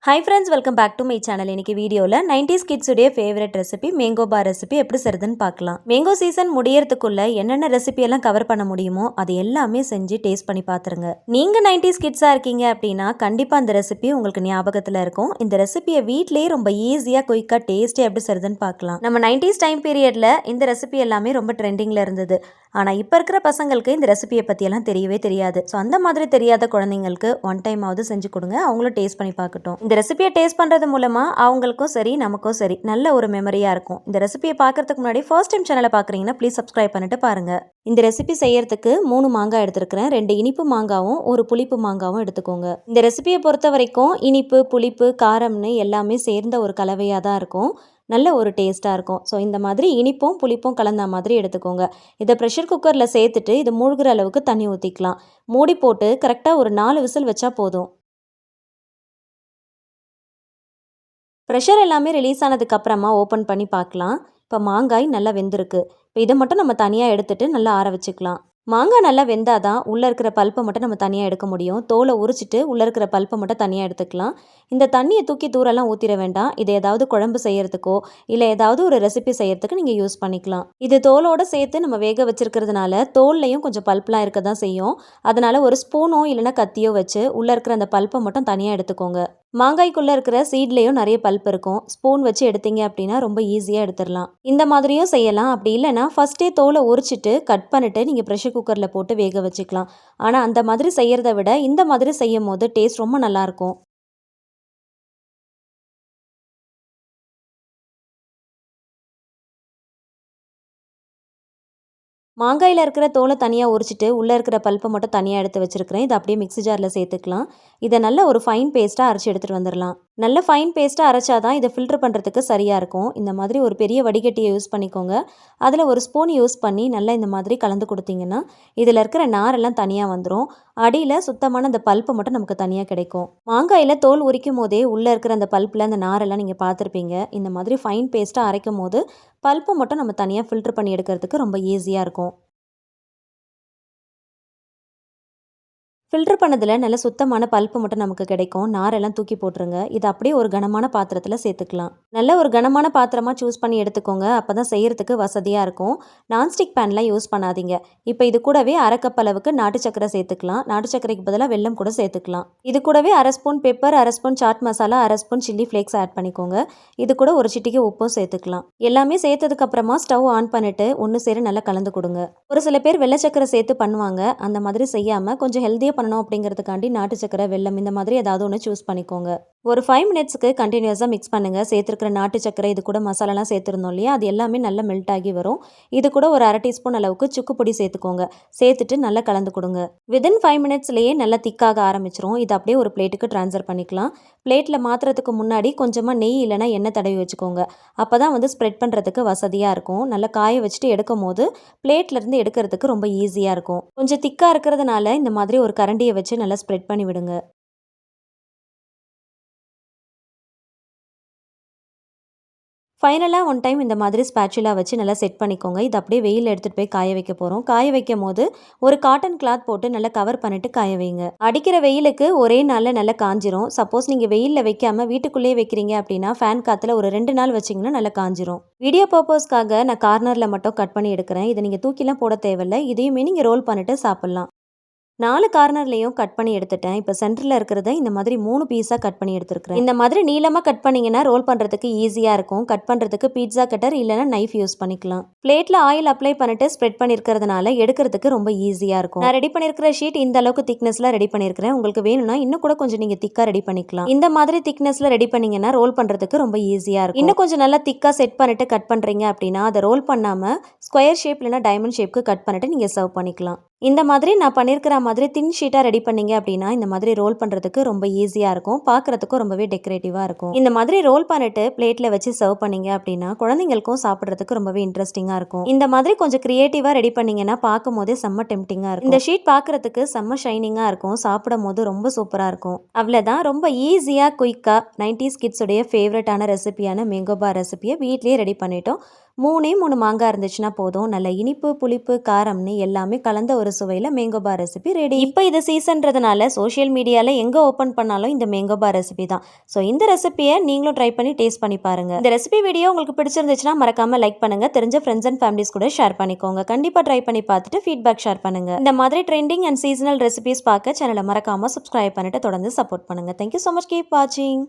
High friends, welcome back to my channel. இன்னைக்கு வீடியோவில் 90s கிட்ஸுடைய favourite recipe mango bar recipe எப்படி செய்யுதுன்னு பார்க்கலாம். மேங்கோ சீசன் முடியறதுக்குள்ள என்னென்ன ரெசிபி எல்லாம் கவர் பண்ண முடியுமோ அது எல்லாமே செஞ்சு டேஸ்ட் பண்ணி பார்த்துருங்க. நீங்கள் 90s கிட்ஸாக இருக்கீங்க அப்படின்னா கண்டிப்பாக அந்த ரெசிபி உங்களுக்கு ஞாபகத்தில் இருக்கும். இந்த ரெசிபியை வீட்லேயே ரொம்ப ஈஸியாக குயிக்காக டேஸ்ட்டாக எப்படி செய்யுதுன்னு பார்க்கலாம். நம்ம 90s டைம் பீரியடில் இந்த ரெசிபி எல்லாமே ரொம்ப ட்ரெண்டிங்கில் இருந்தது. ஆனால் இப்போ இருக்கிற பசங்களுக்கு இந்த ரெசிபியை பற்றியெல்லாம் தெரியவே தெரியாது. ஸோ அந்த மாதிரி தெரியாத குழந்தைங்களுக்கு ஒன் டைம் ஆகுது செஞ்சு கொடுங்க, அவங்களும் டேஸ்ட் பண்ணி பார்க்கட்டும். இந்த ரெசிபியை டேஸ்ட் பண்ணுறது மூலமாக அவங்களுக்கும் சரி நமக்கும் சரி நல்ல ஒரு மெமரியாக இருக்கும். இந்த ரெசிபியை பார்க்கறதுக்கு முன்னாடி ஃபர்ஸ்ட் டைம் சேனலை பார்க்குறீங்கன்னா ப்ளீஸ் சப்ஸ்கிரைப் பண்ணிட்டு பாருங்கள். இந்த ரெசிபி செய்யறதுக்கு 3 மாங்காய் எடுத்துருக்கிறேன். 2 இனிப்பு மாங்காவும் ஒரு புளிப்பு மாங்காவும் எடுத்துக்கோங்க. இந்த ரெசிபியை பொறுத்த வரைக்கும் இனிப்பு புளிப்பு காரம்னு எல்லாமே சேர்ந்த ஒரு கலவையாக தான் இருக்கும். நல்ல ஒரு டேஸ்ட்டாக இருக்கும். ஸோ இந்த மாதிரி இனிப்பும் புளிப்பும் கலந்த மாதிரி எடுத்துக்கோங்க. இதை ப்ரெஷர் குக்கரில் சேர்த்துட்டு இது மூழ்கிற அளவுக்கு தண்ணி ஊற்றிக்கலாம். மூடி போட்டு கரெக்டாக ஒரு 4 விசில் வச்சா போதும். ப்ரெஷர் எல்லாமே ரிலீஸ் ஆனதுக்கு அப்புறமா ஓப்பன் பண்ணி பார்க்கலாம். இப்போ மாங்காய் நல்லா வெந்திருக்கு. இப்போ இதை மட்டும் நம்ம தனியாக எடுத்துட்டு நல்லா ஆற வச்சுக்கலாம். மாங்காய் நல்லா வெந்தாதான் உள்ளே இருக்கிற பல்ப்பை மட்டும் நம்ம தனியாக எடுக்க முடியும். தோலை உரிச்சிட்டு உள்ளே இருக்கிற பல்ப்பை மட்டும் தனியாக எடுத்துக்கலாம். இந்த தண்ணியை தூக்கி தூரெல்லாம் ஊற்றிட வேண்டாம். இது ஏதாவது குழம்பு செய்யறதுக்கோ இல்லை ஏதாவது ஒரு ரெசிபி செய்யறதுக்கு நீங்கள் யூஸ் பண்ணிக்கலாம். இது தோலோடு சேர்த்து நம்ம வேக வச்சிருக்கிறதுனால தோல்லையும் கொஞ்சம் பல்ப்லாம் இருக்க தான் செய்யும். அதனால ஒரு ஸ்பூனோ இல்லைன்னா கத்தியோ வச்சு உள்ளே இருக்கிற அந்த பல்ப்பை மட்டும் தனியாக எடுத்துக்கோங்க. மாங்காய்க்குள்ளே இருக்கிற சீட்லேயும் நிறைய பல்ப் இருக்கும். ஸ்பூன் வச்சு எடுத்தீங்க அப்படின்னா ரொம்ப ஈஸியாக எடுத்துடலாம். இந்த மாதிரியும் செய்யலாம். அப்படி இல்லைன்னா ஃபஸ்ட்டே தோலை உரிச்சிட்டு கட் பண்ணிட்டு நீங்கள் ப்ரெஷர் குக்கரில் போட்டு வேக வச்சுக்கலாம். ஆனால் அந்த மாதிரி செய்கிறத விட இந்த மாதிரி செய்யும் போது டேஸ்ட் ரொம்ப நல்லாயிருக்கும். மாங்காயில் இருக்கிற தோலை தனியாக உரிச்சிட்டு உள்ளே இருக்கிற பல்ப்பை மட்டும் தனியாக எடுத்து வச்சுருக்கிறேன். இதை அப்படியே மிக்ஸி ஜாரில் சேர்த்துக்கலாம். இதை நல்ல ஒரு ஃபைன் பேஸ்ட்டாக அரைச்சி எடுத்துகிட்டு வந்துடலாம். நல்ல ஃபைன் பேஸ்ட்டாக அரைச்சாதான் இதை ஃபில்டர் பண்ணுறதுக்கு சரியாக இருக்கும். இந்த மாதிரி ஒரு பெரிய வடிகட்டியை யூஸ் பண்ணிக்கோங்க. அதில் ஒரு ஸ்பூன் யூஸ் பண்ணி நல்லா இந்த மாதிரி கலந்து கொடுத்தீங்கன்னா இதில் இருக்கிற நாரெல்லாம் தனியாக வந்துடும். அடியில் சுத்தமான அந்த பல்ப்பு மட்டும் நமக்கு தனியாக கிடைக்கும். மாங்காயில் தோல் உரிக்கும் போதே உள்ளே இருக்கிற அந்த பல்ப்பில் அந்த நாரெல்லாம் நீங்கள் பார்த்துருப்பீங்க. இந்த மாதிரி ஃபைன் பேஸ்ட்டாக அரைக்கும் போது பல்ப்பு மட்டும் நம்ம தனியாக ஃபில்டர் பண்ணி எடுக்கிறதுக்கு ரொம்ப ஈஸியாக இருக்கும். ஃபில்டர் பண்ணதில் நல்ல சுத்தமான பல்ப்பு மட்டும் நமக்கு கிடைக்கும். நாரெல்லாம் தூக்கி போட்டுருங்க. இது அப்படியே ஒரு கனமான பாத்திரத்தில் சேர்த்துக்கலாம். நல்ல ஒரு கனமான பாத்திரமாக சூஸ் பண்ணி எடுத்துக்கோங்க. அப்போ தான் செய்கிறதுக்கு வசதியாக இருக்கும். நான்ஸ்டிக் பேன்லாம் யூஸ் பண்ணாதீங்க. இப்போ இது கூடவே அரை கப் அளவுக்கு நாட்டு சக்கரை சேர்த்துக்கலாம். நாட்டு சக்கரைக்கு பதிலாக வெல்லம் கூட சேர்த்துக்கலாம். இது கூடவே அரை ஸ்பூன் பெப்பர், அரை ஸ்பூன் சாட் மசாலா, அரை ஸ்பூன் சில்லி ஃப்ளேக்ஸ் ஆட் பண்ணிக்கோங்க. இது கூட ஒரு சிட்டிகை உப்பும் சேர்த்துக்கலாம். எல்லாமே சேர்த்ததுக்கப்புறமா ஸ்டவ் ஆன் பண்ணிவிட்டு ஒன்று சேர நல்லா கலந்து கொடுங்க. ஒரு சில பேர் வெள்ளை சக்கரை சேர்த்து பண்ணுவாங்க. அந்த மாதிரி செய்யாமல் கொஞ்சம் ஹெல்த்தியாக பண்ணணும் அப்படிங்கிறதுக்காண்டி நாட்டு சக்கரை வெல்லம் இந்த மாதிரி ஏதாவது ஒன்று சூஸ் பண்ணிக்கோங்க. ஒரு 5 மினிட்ஸ்க்கு கண்டினியூஸாக மிக்ஸ் பண்ணுங்கள். சேர்த்துருக்கிற நாட்டு சக்கரை இது கூட மசாலாலாம் சேர்த்துருந்தோம் இல்லையா, அது எல்லாமே நல்லா மெல்ட் ஆகி வரும். இது கூட ஒரு அரை டீஸ்பூன் அளவுக்கு சுக்கு பொடி சேர்த்துக்கோங்க. சேர்த்துட்டு நல்லா கலந்து கொடுங்க. வித்தின் 5 மினிட்ஸ்லேயே நல்லா திக்காக ஆரம்பிச்சிரும். இது அப்படியே ஒரு பிளேட்டுக்கு ட்ரான்ஸ்ஃபர் பண்ணிக்கலாம். பிளேட்டில் மாற்றுறதுக்கு முன்னாடி கொஞ்சமாக நெய் இல்லைனா எண்ணெய் தடவி வச்சுக்கோங்க. அப்போ தான் ஸ்ப்ரெட் பண்ணுறதுக்கு வசதியாக இருக்கும். நல்லா காய வச்சுட்டு எடுக்கும் போது பிளேட்லேருந்து எடுக்கிறதுக்கு ரொம்ப ஈஸியாக இருக்கும். கொஞ்சம் திக்காக இருக்கிறதுனால இந்த மாதிரி ஒரு கரண்டியை வச்சு நல்லா ஸ்ப்ரெட் பண்ணி விடுங்க. ஃபைனலாக ஒன் டைம் இந்த மாதிரி ஸ்பேச்சுலா வச்சு நல்லா செட் பண்ணிக்கோங்க. இது அப்படியே வெயில் எடுத்துகிட்டு போய் காய வைக்க போகிறோம். காய வைக்கும் போது ஒரு காட்டன் கிளாத் போட்டு நல்லா கவர் பண்ணிட்டு காய வைங்க. அடிக்கிற வெயிலுக்கு ஒரே நாளில் நல்லா காஞ்சிரும். சப்போஸ் நீங்கள் வெயிலில் வைக்காமல் வீட்டுக்குள்ளேயே வைக்கிறீங்க அப்படின்னா ஃபேன் காற்றுல ஒரு 2 நாள் வச்சிங்கன்னா நல்லா காஞ்சிரும். வீடியோ பர்பஸ்க்காக நான் கார்னரில் மட்டும் கட் பண்ணி எடுக்கிறேன். இதை நீங்கள் தூக்கிலாம் போட தேவையில்லை. இதையுமே நீங்கள் ரோல் பண்ணிட்டு சாப்பிட்லாம். 4 கார்னர்லேயும் கட் பண்ணி எடுத்துட்டேன். இப்போ சென்டரில் இருக்கிறத இந்த மாதிரி 3 பீஸாக கட் பண்ணி எடுத்துருக்கிறேன். இந்த மாதிரி நீளமாக கட் பண்ணிங்கன்னா ரோல் பண்ணுறதுக்கு ஈஸியாக இருக்கும். கட் பண்ணுறதுக்கு பீட்சா கட்டர் இல்லைனா நைஃப் யூஸ் பண்ணிக்கலாம். பிளேட்டில் ஆயில் அப்ளை பண்ணிட்டு ஸ்ப்ரெட் பண்ணியிருக்கிறதுனால எடுக்கிறதுக்கு ரொம்ப ஈஸியாக இருக்கும். நான் ரெடி பண்ணியிருக்கிற ஷீட் இந்த அளவுக்கு திக்னஸில் ரெடி பண்ணியிருக்கிறேன். உங்களுக்கு வேணும்னா இன்னும் கூட கொஞ்சம் நீங்கள் திக்காக ரெடி பண்ணிக்கலாம். இந்த மாதிரி திக்னஸில் ரெடி பண்ணிங்கன்னா ரோல் பண்ணுறதுக்கு ரொம்ப ஈஸியாக இருக்கும். இன்னும் கொஞ்சம் நல்லா திக்காக செட் பண்ணிட்டு கட் பண்ணுறீங்க அப்படின்னா அதை ரோல் பண்ணாமல் ஸ்கொயர் ஷேப் இல்லைனா டைமண்ட் ஷேப்க்கு கட் பண்ணிட்டு நீங்கள் சர்வ் பண்ணிக்கலாம். இந்த மாதிரி நான் பண்ணியிருக்கிற மாதிரி தின் ஷீட்டாக ரெடி பண்ணீங்க அப்படின்னா இந்த மாதிரி ரோல் பண்ணுறதுக்கு ரொம்ப ஈஸியாக இருக்கும். பார்க்குறதுக்கும் ரொம்பவே டெக்கரேட்டிவாக இருக்கும். இந்த மாதிரி ரோல் பண்ணிட்டு பிளேட்டில் வச்சு சர்வ் பண்ணீங்க அப்படின்னா குழந்தைங்களுக்கும் சாப்பிட்றதுக்கு ரொம்பவே இன்ட்ரெஸ்டிங்காக இருக்கும். இந்த மாதிரி கொஞ்சம் கிரியேட்டிவாக ரெடி பண்ணீங்கன்னா பார்க்கும் போதே செம்ம டெம்டிங்காக இருக்கும். இந்த ஷீட் பார்க்குறதுக்கு செம்ம ஷைனிங்காக இருக்கும். சாப்பிடும் போது ரொம்ப சூப்பராக இருக்கும். அவ்வளோதான், ரொம்ப ஈஸியாக குயிக்காக 90s கிட்ஸுடைய ஃபேவரட்டான ரெசிபியான மேங்கோ பார் ரெசிபியை வீட்லேயே ரெடி பண்ணிட்டோம். 3 மாங்காய் இருந்துச்சுன்னா போதும். நல்ல இனிப்பு, புளிப்பு, காரம்னு எல்லாமே கலந்த ஒரு சுவையில் மேங்கோ பார் ரெசிபி ரெடி. இப்போ இது சீசன்றதுனால சோஷியல் மீடியாவில் எங்கே ஓப்பன் பண்ணாலும் இந்த மேங்கோ பார் ரெசிபி தான். ஸோ இந்த ரெசிபியை நீங்களும் ட்ரை பண்ணி டேஸ்ட் பண்ணி பாருங்கள். இந்த ரெசிபி வீடியோ உங்களுக்கு பிடிச்சிருந்துச்சுன்னா மறக்காமல் லைக் பண்ணுங்கள். தெரிஞ்ச ஃப்ரெண்ட்ஸ் அண்ட் ஃபேமிலிஸ் கூட ஷேர் பண்ணிக்கோங்க. கண்டிப்பாக ட்ரை பண்ணி பார்த்துட்டு ஃபீட்பேக் ஷேர் பண்ணுங்கள். இந்த மாதிரி ட்ரெண்டிங் அண்ட் சீசனல் ரெசிபிஸ் பார்க்க சேனலை மறக்காமல் சப்ஸ்கிரைப் பண்ணிட்டு தொடர்ந்து சப்போர்ட் பண்ணுங்கள். Thank you so much. கீப் வாட்சிங்.